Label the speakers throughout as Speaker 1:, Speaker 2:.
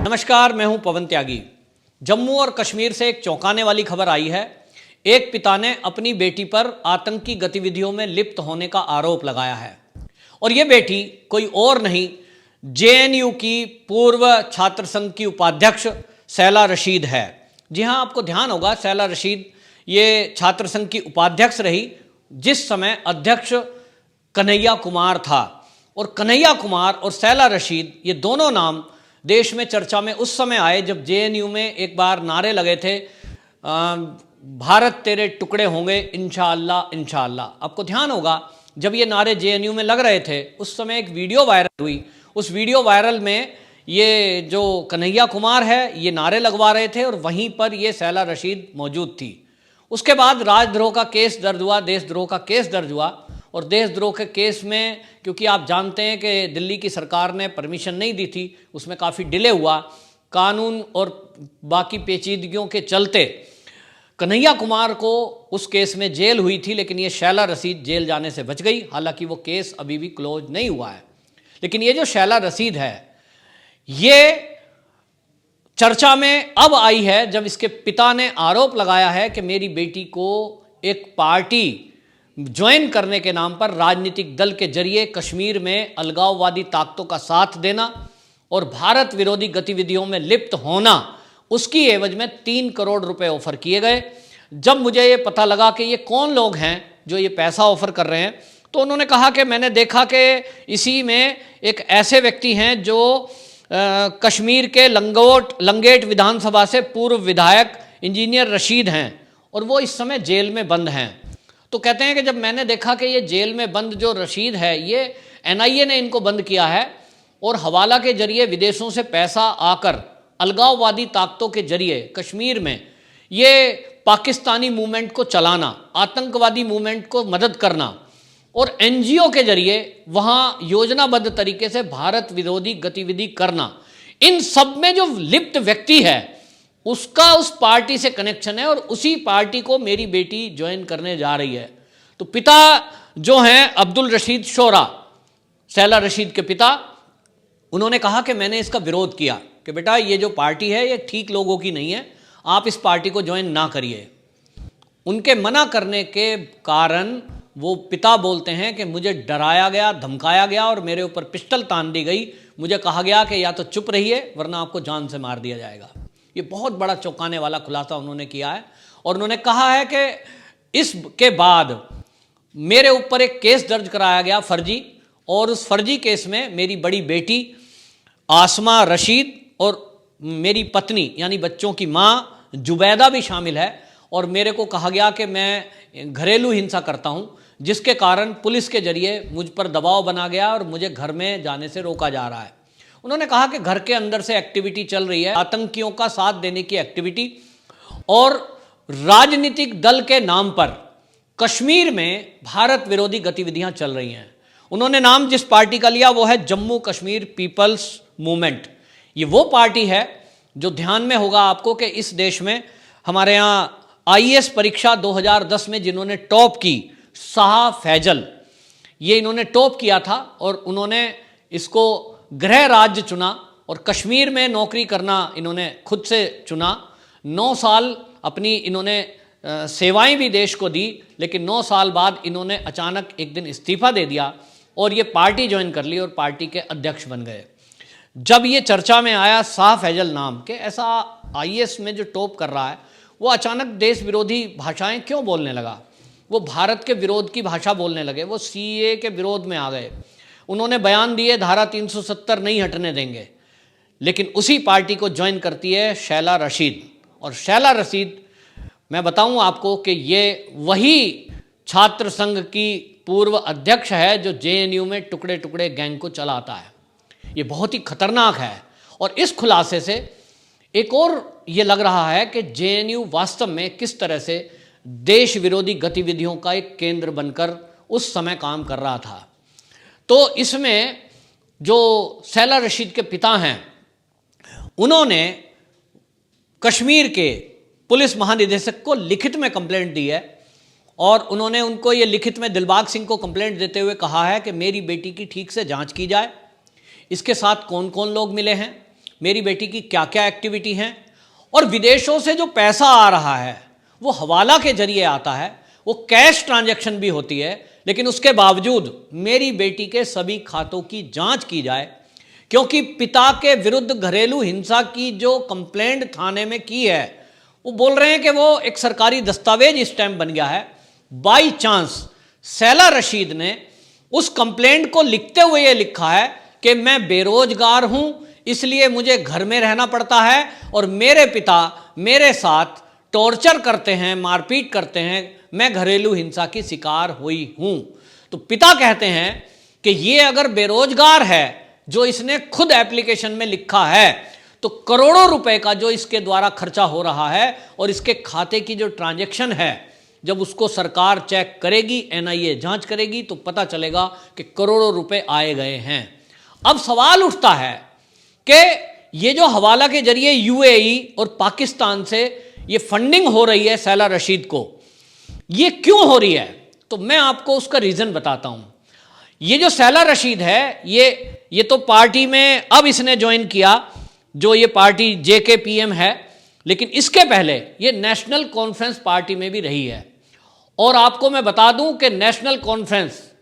Speaker 1: नमस्कार, मैं हूं पवन त्यागी। जम्मू और कश्मीर से एक चौंकाने वाली खबर आई है। एक पिता ने अपनी बेटी पर आतंकी गतिविधियों में लिप्त होने का आरोप लगाया है और यह बेटी कोई और नहीं, जेएनयू की पूर्व छात्र संघ की उपाध्यक्ष सैला रशीद है। जी हां, आपको ध्यान होगा, सैला रशीद ये छात्र संघ की उपाध्यक्ष रही जिस समय अध्यक्ष कन्हैया कुमार था। और कन्हैया कुमार और सैला रशीद ये दोनों नाम देश में चर्चा में उस समय आए जब जेएनयू में एक बार नारे लगे थे, भारत तेरे टुकड़े होंगे इंशाअल्लाह इंशाअल्लाह। आपको ध्यान होगा, जब ये नारे जेएनयू में लग रहे थे उस समय एक वीडियो वायरल हुई। उस वीडियो वायरल में ये जो कन्हैया कुमार है ये नारे लगवा रहे थे और वहीं पर ये सैला रशीद मौजूद थी। उसके बाद राजद्रोह का केस दर्ज हुआ, देशद्रोह का केस दर्ज हुआ। और देशद्रोह के केस में क्योंकि आप जानते हैं कि दिल्ली की सरकार ने परमिशन नहीं दी थी, उसमें काफ़ी डिले हुआ, कानून और बाकी पेचीदगियों के चलते कन्हैया कुमार को उस केस में जेल हुई थी, लेकिन ये सैला रशीद जेल जाने से बच गई। हालांकि वो केस अभी भी क्लोज नहीं हुआ है। लेकिन ये जो सैला रशीद है ये चर्चा में अब आई है जब इसके पिता ने आरोप लगाया है कि मेरी बेटी को एक पार्टी ज्वाइन करने के नाम पर राजनीतिक दल के जरिए कश्मीर में अलगाववादी ताकतों का साथ देना और भारत विरोधी गतिविधियों में लिप्त होना, उसकी एवज में 3 करोड़ रुपए ऑफर किए गए। जब मुझे ये पता लगा कि ये कौन लोग हैं जो ये पैसा ऑफर कर रहे हैं, तो उन्होंने कहा कि मैंने देखा कि इसी में एक ऐसे व्यक्ति हैं जो कश्मीर के लंगेट विधानसभा से पूर्व विधायक इंजीनियर रशीद हैं और वो इस समय जेल में बंद हैं। तो कहते हैं कि जब मैंने देखा कि ये जेल में बंद जो रशीद है ये एनआईए ने इनको बंद किया है और हवाला के जरिए विदेशों से पैसा आकर अलगाववादी ताकतों के जरिए कश्मीर में ये पाकिस्तानी मूवमेंट को चलाना, आतंकवादी मूवमेंट को मदद करना और एनजीओ के जरिए वहाँ योजनाबद्ध तरीके से भारत विरोधी गतिविधि करना, इन सब में जो लिप्त व्यक्ति है उसका उस पार्टी से कनेक्शन है और उसी पार्टी को मेरी बेटी ज्वाइन करने जा रही है। तो पिता जो हैं अब्दुल रशीद शोरा, सैला रशीद के पिता, उन्होंने कहा कि मैंने इसका विरोध किया कि बेटा ये जो पार्टी है ये ठीक लोगों की नहीं है, आप इस पार्टी को ज्वाइन ना करिए। उनके मना करने के कारण वो पिता बोलते हैं कि मुझे डराया गया, धमकाया गया और मेरे ऊपर पिस्टल तान दी गई। मुझे कहा गया कि या तो चुप रहिए वरना आपको जान से मार दिया जाएगा। ये बहुत बड़ा चौंकाने वाला खुलासा उन्होंने किया है और उन्होंने कहा है कि इसके बाद मेरे ऊपर एक केस दर्ज कराया गया फर्जी, और उस फर्जी केस में मेरी बड़ी बेटी आसमा रशीद और मेरी पत्नी यानी बच्चों की माँ जुबैदा भी शामिल है। और मेरे को कहा गया कि मैं घरेलू हिंसा करता हूँ, जिसके कारण पुलिस के जरिए मुझ पर दबाव बना गया और मुझे घर में जाने से रोका जा रहा है। उन्होंने कहा कि घर के अंदर से एक्टिविटी चल रही है, आतंकियों का साथ देने की एक्टिविटी, और राजनीतिक दल के नाम पर कश्मीर में भारत विरोधी गतिविधियां चल रही हैं। उन्होंने नाम जिस पार्टी का लिया वो है जम्मू कश्मीर पीपल्स मूवमेंट। ये वो पार्टी है जो ध्यान में होगा आपको कि इस देश में हमारे यहाँ आईएएस परीक्षा 2010 में जिन्होंने टॉप की, शाह फैजल, ये इन्होंने टॉप किया था और उन्होंने इसको गृह राज्य चुना और कश्मीर में नौकरी करना इन्होंने खुद से चुना। 9 साल अपनी इन्होंने सेवाएं भी देश को दी, लेकिन 9 साल बाद इन्होंने अचानक एक दिन इस्तीफा दे दिया और ये पार्टी ज्वाइन कर ली और पार्टी के अध्यक्ष बन गए। जब ये चर्चा में आया शाह फैजल नाम के, ऐसा आईएएस में जो टॉप कर रहा है वो अचानक देश विरोधी भाषाएं क्यों बोलने लगा, वो भारत के विरोध की भाषा बोलने लगे, वो सीएए के विरोध में आ गए। उन्होंने बयान दिए धारा 370 नहीं हटने देंगे, लेकिन उसी पार्टी को ज्वाइन करती है सैला रशीद। और सैला रशीद, मैं बताऊं आपको कि ये वही छात्र संघ की पूर्व अध्यक्ष है जो जेएनयू में टुकड़े टुकड़े गैंग को चलाता है। ये बहुत ही खतरनाक है और इस खुलासे से एक और ये लग रहा है कि जेएनयू वास्तव में किस तरह से देश विरोधी गतिविधियों का एक केंद्र बनकर उस समय काम कर रहा था। तो इसमें जो सैला रशीद के पिता हैं उन्होंने कश्मीर के पुलिस महानिदेशक को लिखित में कंप्लेंट दी है और उन्होंने उनको ये लिखित में दिलबाग सिंह को कंप्लेंट देते हुए कहा है कि मेरी बेटी की ठीक से जांच की जाए, इसके साथ कौन कौन लोग मिले हैं, मेरी बेटी की क्या क्या एक्टिविटी हैं, और विदेशों से जो पैसा आ रहा है वो हवाला के जरिए आता है, वो कैश ट्रांजैक्शन भी होती है, लेकिन उसके बावजूद मेरी बेटी के सभी खातों की जांच की जाए, क्योंकि पिता के विरुद्ध घरेलू हिंसा की जो कंप्लेंट थाने में की है, वो बोल रहे हैं कि वो एक सरकारी दस्तावेज स्टैम्प बन गया है। बाई चांस सैला रशीद ने उस कंप्लेंट को लिखते हुए ये लिखा है कि मैं बेरोजगार हूं, इसलिए मुझे घर में रहना पड़ता है और मेरे पिता मेरे साथ टॉर्चर करते हैं, मारपीट करते हैं, मैं घरेलू हिंसा की शिकार हुई हूं। तो पिता कहते हैं कि ये अगर बेरोजगार है, जो इसने खुद एप्लीकेशन में लिखा है, तो करोड़ों रुपए का जो इसके द्वारा खर्चा हो रहा है और इसके खाते की जो ट्रांजैक्शन है, जब उसको सरकार चेक करेगी, एनआईए जांच करेगी, तो पता चलेगा कि करोड़ों रुपए आए गए हैं। अब सवाल उठता है कि ये जो हवाला के जरिए यूएई और पाकिस्तान से ये फंडिंग हो रही है सैला रशीद को, ये क्यों हो रही है? तो मैं आपको उसका रीजन बताता हूं। ये जो सैला रशीद है, ये तो पार्टी में अब इसने ज्वाइन किया, जो ये पार्टी जेकेपीएम है, लेकिन इसके पहले ये नेशनल कॉन्फ्रेंस पार्टी में भी रही है। और आपको मैं बता दूं कि नेशनल कॉन्फ्रेंस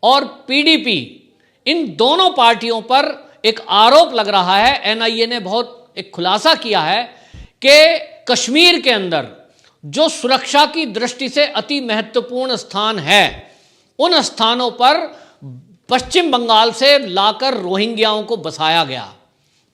Speaker 1: और पीडीपी, इन दोनों पार्टियों पर एक आरोप लग रहा है। एनआईए ने बहुत एक खुलासा किया है कि कश्मीर के अंदर जो सुरक्षा की दृष्टि से अति महत्वपूर्ण स्थान है, उन स्थानों पर पश्चिम बंगाल से लाकर रोहिंग्याओं को बसाया गया,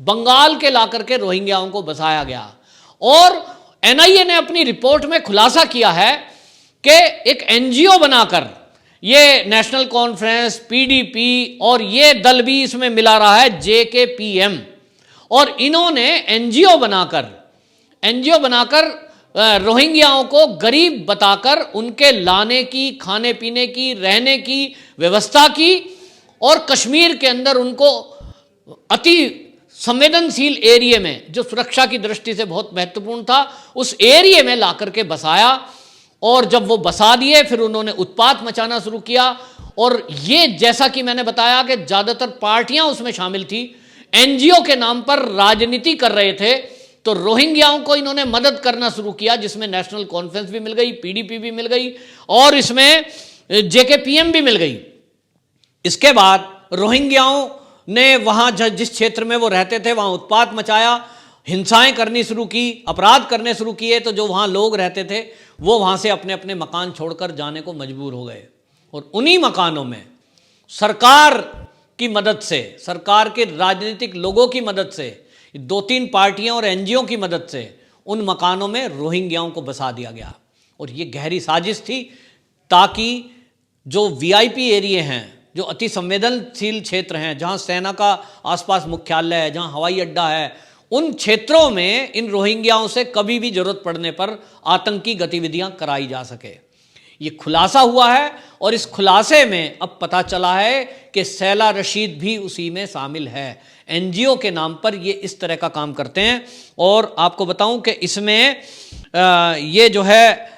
Speaker 1: बंगाल के लाकर के रोहिंग्याओं को बसाया गया। और एनआईए ने अपनी रिपोर्ट में खुलासा किया है कि एक एनजीओ बनाकर, ये नेशनल कॉन्फ्रेंस, पीडीपी और ये दल भी इसमें मिला रहा है, जेकेपीएम, और इन्होंने एनजीओ बनाकर रोहिंग्याओं को गरीब बताकर उनके लाने की, खाने पीने की, रहने की व्यवस्था की, और कश्मीर के अंदर उनको अति संवेदनशील एरिया में, जो सुरक्षा की दृष्टि से बहुत महत्वपूर्ण था, उस एरिया में लाकर के बसाया। और जब वो बसा दिए, फिर उन्होंने उत्पात मचाना शुरू किया। और ये, जैसा कि मैंने बताया कि ज़्यादातर पार्टियां उसमें शामिल थी, एनजीओ के नाम पर राजनीति कर रहे थे। तो रोहिंग्याओं को इन्होंने मदद करना शुरू किया, जिसमें नेशनल कॉन्फ्रेंस भी मिल गई, पीडीपी भी मिल गई और इसमें जेकेपीएम भी मिल गई। इसके बाद रोहिंग्याओं ने वहां जिस क्षेत्र में वो रहते थे वहां उत्पात मचाया, हिंसाएं करनी शुरू की, अपराध करने शुरू किए। तो जो वहां लोग रहते थे वो वहां से अपने अपने मकान छोड़कर जाने को मजबूर हो गए। और उन्हीं मकानों में सरकार की मदद से, सरकार के राजनीतिक लोगों की मदद से, 2-3 पार्टियां और एनजीओ की मदद से उन मकानों में रोहिंग्याओं को बसा दिया गया। और ये गहरी साजिश थी ताकि जो वीआईपी एरिया हैं, जो अति संवेदनशील क्षेत्र हैं, जहां सेना का आसपास मुख्यालय है, जहां हवाई अड्डा है, उन क्षेत्रों में इन रोहिंग्याओं से कभी भी जरूरत पड़ने पर आतंकी गतिविधियां कराई जा सके। ये खुलासा हुआ है और इस खुलासे में अब पता चला है कि सैला रशीद भी उसी में शामिल है। एनजीओ के नाम पर ये इस तरह का काम करते हैं। और आपको बताऊं कि इसमें ये जो है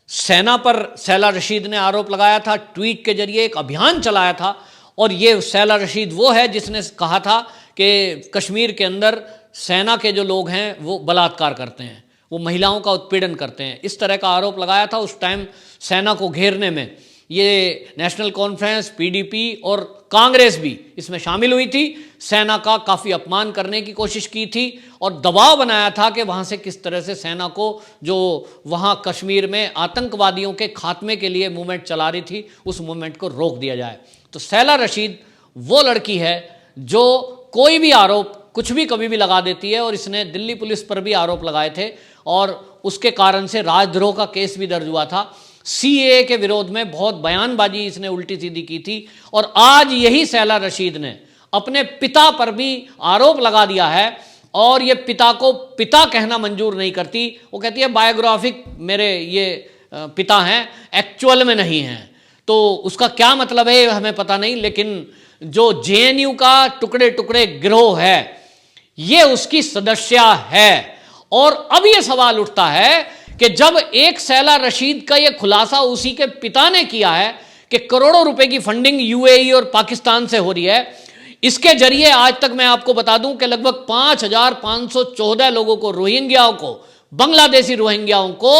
Speaker 1: सेना पर सैला रशीद ने आरोप लगाया था, ट्वीट के जरिए एक अभियान चलाया था। और ये सैला रशीद वो है जिसने कहा था कि कश्मीर के अंदर सेना के जो लोग हैं वो बलात्कार करते हैं, वो महिलाओं का उत्पीड़न करते हैं, इस तरह का आरोप लगाया था। उस टाइम सेना को घेरने में ये नेशनल कॉन्फ्रेंस, पीडीपी और कांग्रेस भी इसमें शामिल हुई थी। सेना का काफ़ी अपमान करने की कोशिश की थी और दबाव बनाया था कि वहाँ से किस तरह से सेना को, जो वहाँ कश्मीर में आतंकवादियों के खात्मे के लिए मूवमेंट चला रही थी, उस मूवमेंट को रोक दिया जाए। तो सैला रशीद वो लड़की है जो कोई भी आरोप कुछ भी कभी भी लगा देती है, और इसने दिल्ली पुलिस पर भी आरोप लगाए थे और उसके कारण से राजद्रोह का केस भी दर्ज हुआ था। सीएए के विरोध में बहुत बयानबाजी इसने उल्टी सीधी की थी। और आज यही सैला रशीद ने अपने पिता पर भी आरोप लगा दिया है, और ये पिता को पिता कहना मंजूर नहीं करती। वो कहती है बायोग्राफिक मेरे ये पिता हैं, एक्चुअल में नहीं हैं। तो उसका क्या मतलब है हमें पता नहीं, लेकिन जो जेएनयू का टुकड़े टुकड़े गिरोह है, ये उसकी सदस्य है। और अब ये सवाल उठता है कि जब एक सैला रशीद का ये खुलासा उसी के पिता ने किया है कि करोड़ों रुपए की फंडिंग यूएई और पाकिस्तान से हो रही है, इसके जरिए आज तक मैं आपको बता दूं कि लगभग 5,514 लोगों को, रोहिंग्याओं को, बांग्लादेशी रोहिंग्याओं को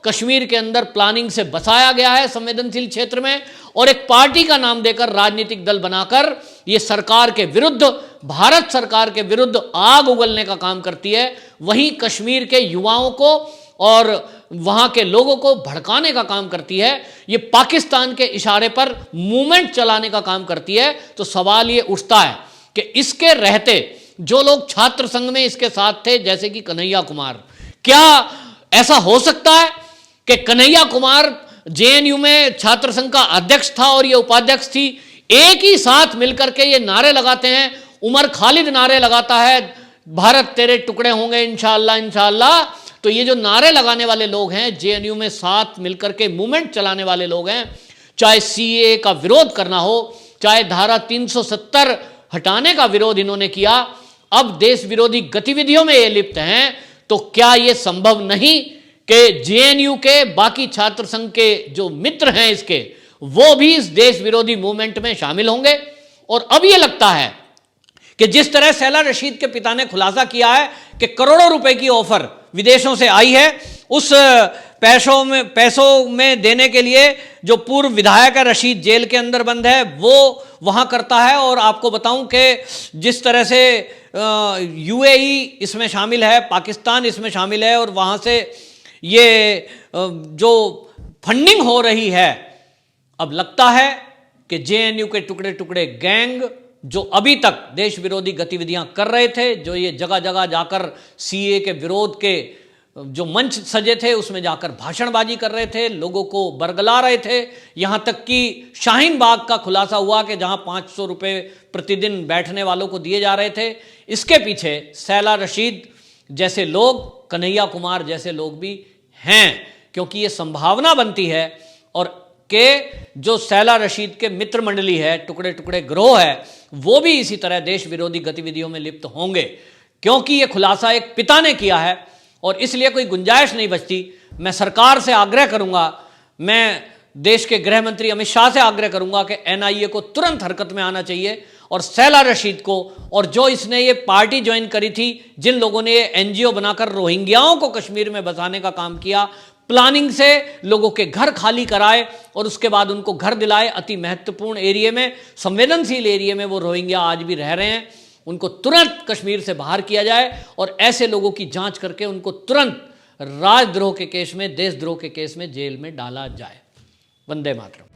Speaker 1: कश्मीर के अंदर प्लानिंग से बसाया गया है संवेदनशील क्षेत्र में, और एक पार्टी का नाम देकर, राजनीतिक दल बनाकर ये सरकार के विरुद्ध, भारत सरकार के विरुद्ध आग उगलने का काम करती है। वहीं कश्मीर के युवाओं को और वहां के लोगों को भड़काने का काम करती है। ये पाकिस्तान के इशारे पर मूवमेंट चलाने का काम करती है। तो सवाल ये उठता है कि इसके रहते जो लोग छात्र संघ में इसके साथ थे, जैसे कि कन्हैया कुमार, क्या ऐसा हो सकता है कि कन्हैया कुमार जेएनयू में छात्र संघ का अध्यक्ष था और ये उपाध्यक्ष थी, एक ही साथ मिलकर के ये नारे लगाते हैं? उमर खालिद नारे लगाता है, भारत तेरे टुकड़े होंगे इंशाअल्लाह इंशाअल्लाह। तो ये जो नारे लगाने वाले लोग हैं, जेएनयू में साथ मिलकर के मूवमेंट चलाने वाले लोग हैं, चाहे सीए का विरोध करना हो, चाहे धारा 370 हटाने का विरोध इन्होंने किया, अब देश विरोधी गतिविधियों में ये लिप्त हैं, तो क्या ये संभव नहीं कि जेएनयू के बाकी छात्र संघ के जो मित्र हैं इसके, वो भी इस देश विरोधी मूवमेंट में शामिल होंगे? और अब ये लगता है कि जिस तरह सैला रशीद के पिता ने खुलासा किया है कि करोड़ों रुपए की ऑफर विदेशों से आई है, उस पैसों में देने के लिए जो पूर्व विधायक है रशीद, जेल के अंदर बंद है, वो वहां करता है। और आपको बताऊं कि जिस तरह से यूएई इसमें शामिल है, पाकिस्तान इसमें शामिल है, और वहां से ये जो फंडिंग हो रही है, अब लगता है कि जेएनयू के टुकड़े टुकड़े गैंग जो अभी तक देश विरोधी गतिविधियां कर रहे थे, जो ये जगह जगह जाकर सीए के विरोध के जो मंच सजे थे उसमें जाकर भाषणबाजी कर रहे थे, लोगों को बरगला रहे थे, यहां तक कि शाहीन बाग का खुलासा हुआ कि जहां 500 रुपए प्रतिदिन बैठने वालों को दिए जा रहे थे, इसके पीछे सैला रशीद जैसे लोग, कन्हैया कुमार जैसे लोग भी हैं। क्योंकि ये संभावना बनती है और के जो सैला रशीद के मित्र मंडली है, टुकड़े टुकड़े गिरोह है, वो भी इसी तरह देश विरोधी गतिविधियों में लिप्त होंगे। क्योंकि ये खुलासा एक पिता ने किया है और इसलिए कोई गुंजाइश नहीं बचती। मैं सरकार से आग्रह करूंगा, मैं देश के गृह मंत्री अमित शाह से आग्रह करूंगा कि एनआईए को तुरंत हरकत में आना चाहिए और सैला रशीद को, और जो इसने ये पार्टी ज्वाइन करी थी, जिन लोगों ने ये एनजीओ बनाकर रोहिंग्याओं को कश्मीर में बसाने का काम किया, प्लानिंग से लोगों के घर खाली कराए और उसके बाद उनको घर दिलाए अति महत्वपूर्ण एरिया में, संवेदनशील एरिया में वो रोहिंग्या आज भी रह रहे हैं, उनको तुरंत कश्मीर से बाहर किया जाए और ऐसे लोगों की जांच करके उनको तुरंत राजद्रोह के केस में, देशद्रोह के केस में जेल में डाला जाए। वंदे मातरम।